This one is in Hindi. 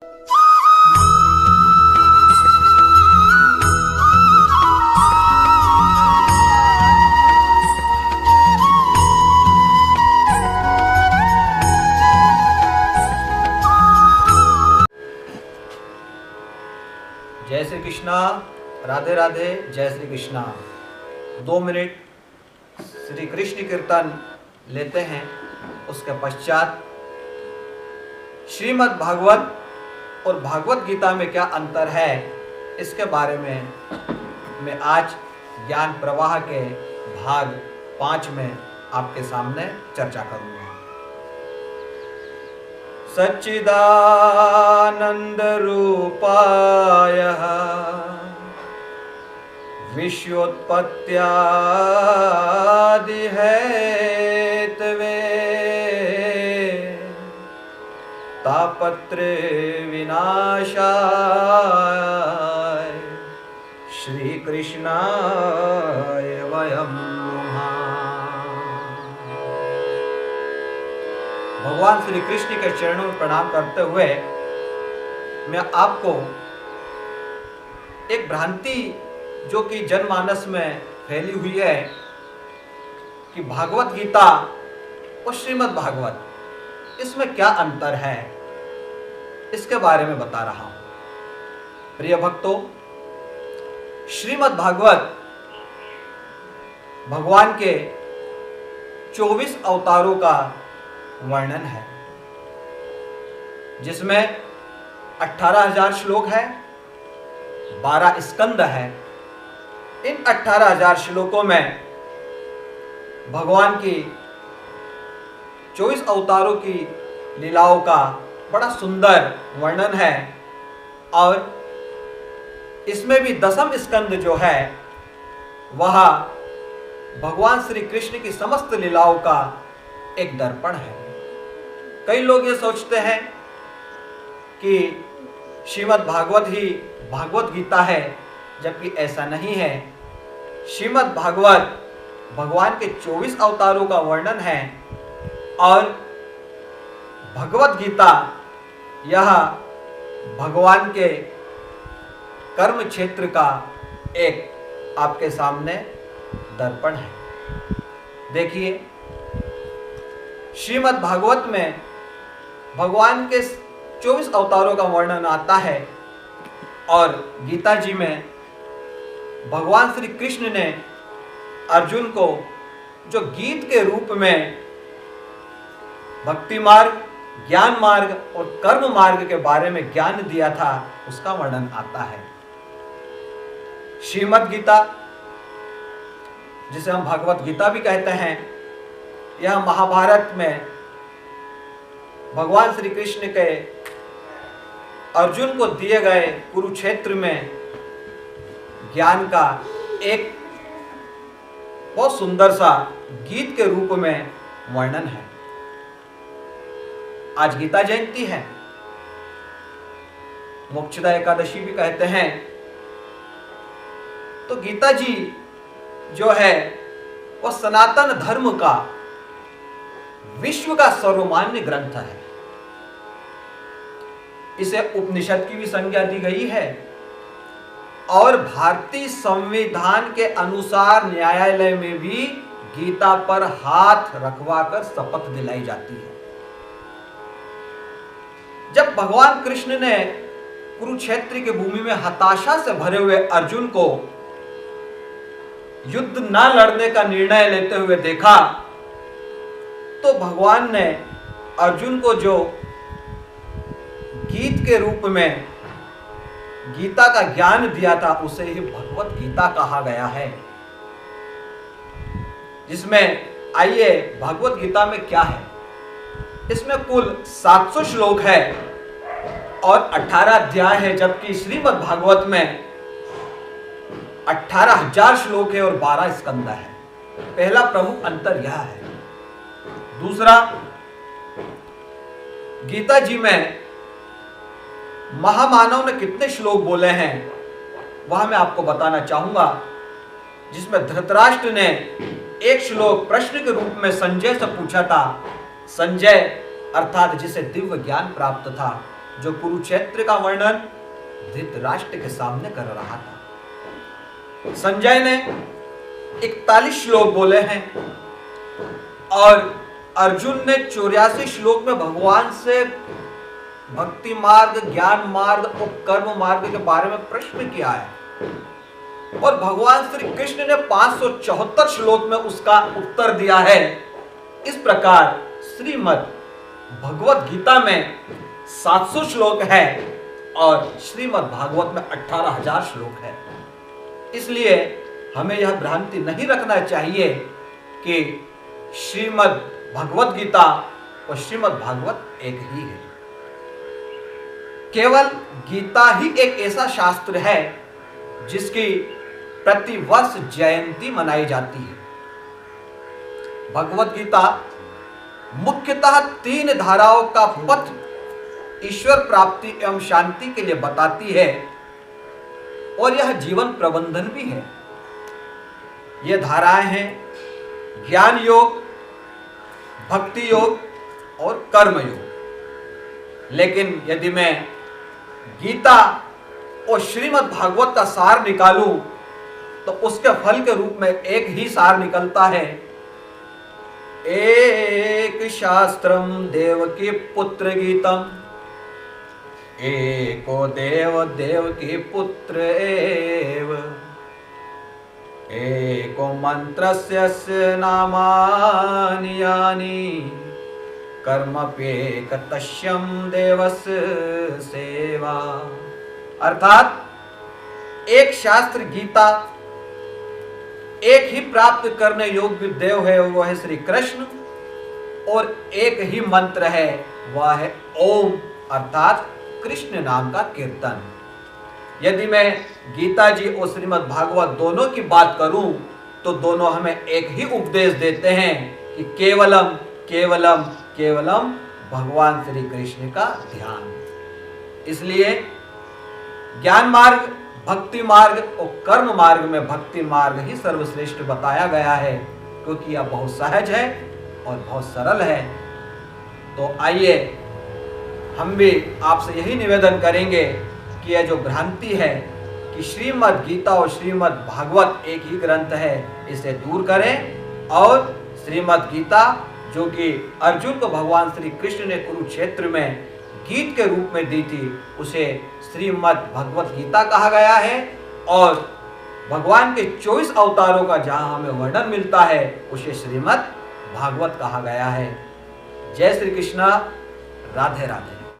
जय श्री कृष्णा, राधे राधे, जय श्री कृष्णा। 2 मिनट श्री कृष्ण कीर्तन लेते हैं। उसके पश्चात श्रीमद् भागवत और भागवत गीता में क्या अंतर है, इसके बारे में मैं आज ज्ञान प्रवाह के भाग 5 में आपके सामने चर्चा करूंगा। सच्चिदानंद रूपाय विश्वोत्पत्त्यादि हेतवे तापत्रय विनाशाय श्री कृष्णाय वयं नमः। भगवान श्री कृष्ण के चरणों में प्रणाम करते हुए मैं आपको एक भ्रांति जो कि जनमानस में फैली हुई है कि भागवत गीता और श्रीमद् भागवत, इसमें क्या अंतर है, इसके बारे में बता रहा हूं। प्रिय भक्तों, श्रीमद् भागवत भगवान के 24 अवतारों का वर्णन है, जिसमें 18,000 श्लोक है, 12 स्कंद है। इन 18,000 श्लोकों में भगवान की 24 अवतारों की लीलाओं का बड़ा सुंदर वर्णन है और इसमें भी 10वें स्कंद जो है वह भगवान श्री कृष्ण की समस्त लीलाओं का एक दर्पण है। कई लोग ये सोचते हैं कि श्रीमद् भागवत ही भागवत गीता है, जबकि ऐसा नहीं है। श्रीमद् भागवत भगवान के 24 अवतारों का वर्णन है और भगवत गीता यह भगवान के कर्म क्षेत्र का एक आपके सामने दर्पण है। देखिए, श्रीमद् भागवत में भगवान के 24 अवतारों का वर्णन आता है और गीता जी में भगवान श्री कृष्ण ने अर्जुन को जो गीत के रूप में भक्ति मार्ग, ज्ञान मार्ग और कर्म मार्ग के बारे में ज्ञान दिया था, उसका वर्णन आता है। श्रीमद् गीता, जिसे हम भगवत गीता भी कहते हैं, यह महाभारत में भगवान श्री कृष्ण के अर्जुन को दिए गए कुरुक्षेत्र में ज्ञान का एक बहुत सुंदर सा गीत के रूप में वर्णन है। आज गीता जयंती है, मोक्षदा एकादशी भी कहते हैं। तो गीता जी जो है वह सनातन धर्म का, विश्व का सर्वमान्य ग्रंथ है। इसे उपनिषद की भी संज्ञा दी गई है और भारतीय संविधान के अनुसार न्यायालय में भी गीता पर हाथ रखवाकर शपथ दिलाई जाती है। जब भगवान कृष्ण ने कुरुक्षेत्र की भूमि में हताशा से भरे हुए अर्जुन को युद्ध न लड़ने का निर्णय लेते हुए देखा, तो भगवान ने अर्जुन को जो गीत के रूप में गीता का ज्ञान दिया था, उसे ही भगवत गीता कहा गया है। जिसमें आइए भगवत गीता में क्या है। इसमें कुल 700 श्लोक है और 18 अध्याय है, जबकि श्रीमद् भागवत में 18,000 श्लोक है और 12 स्कंद है। पहला प्रमुख अंतर यह है। दूसरा, गीता जी में महामानव ने कितने श्लोक बोले हैं वह मैं आपको बताना चाहूंगा। जिसमें धृतराष्ट्र ने एक श्लोक प्रश्न के रूप में संजय से पूछा था। संजय अर्थात जिसे दिव्य ज्ञान प्राप्त था, जो कुरुक्षेत्र का वर्णन धृतराष्ट्र के सामने कर रहा था। संजय ने 41 श्लोक बोले हैं और अर्जुन ने 84 श्लोक में भगवान से भक्ति मार्ग, ज्ञान मार्ग और कर्म मार्ग के बारे में प्रश्न किया है और भगवान श्री कृष्ण ने 574 श्लोक में उसका उत्तर दिया है। इस प्रकार श्रीमद् भगवत गीता में 700 श्लोक है और श्रीमद् भागवत में 18,000 श्लोक है। इसलिए हमें यह भ्रांति नहीं रखना चाहिए कि श्रीमद् भगवत गीता और श्रीमद् भागवत एक ही है। केवल गीता ही एक ऐसा शास्त्र है जिसकी प्रतिवर्ष जयंती मनाई जाती है। भगवत गीता मुख्यतः 3 धाराओं का पथ ईश्वर प्राप्ति एवं शांति के लिए बताती है और यह जीवन प्रबंधन भी है। ये धाराएं हैं ज्ञान योग, भक्ति योग और कर्म योग। लेकिन यदि मैं गीता और श्रीमद् भागवत का सार निकालूं तो उसके फल के रूप में एक ही सार निकलता है। एक शास्त्रम देवकी पुत्र गीतम, एको देव देवकी पुत्र एव, एको मंत्रस्य नामानि यानि, कर्मप्येक तस्यं देवस्य सेवा। अर्थात एक शास्त्र गीता, एक ही प्राप्त करने योग्य देव है, वो है श्री कृष्ण, और एक ही मंत्र है, वह है ओम, अर्थात कृष्ण नाम का कीर्तन। यदि मैं गीता जी और श्रीमद् भागवत दोनों की बात करूं तो दोनों हमें एक ही उपदेश देते हैं कि केवलम केवलम केवलम भगवान श्री कृष्ण का ध्यान। इसलिए ज्ञान मार्ग, भक्ति मार्ग और कर्म मार्ग में भक्ति मार्ग ही सर्वश्रेष्ठ बताया गया है, क्योंकि यह बहुत सहज है और बहुत सरल है। तो आइए हम भी आपसे यही निवेदन करेंगे कि यह जो भ्रांति है कि श्रीमद् गीता और श्रीमद् भागवत एक ही ग्रंथ है, इसे दूर करें और श्रीमद् गीता जो कि अर्जुन को भगवान श्री कृष्ण ने कुरुक्षेत्र में गीत के रूप में दी थी, उसे श्रीमद् भगवत गीता कहा गया है और भगवान के 24 अवतारों का जहां हमें वर्णन मिलता है उसे श्रीमद् भागवत कहा गया है। जय श्री कृष्ण, राधे राधे।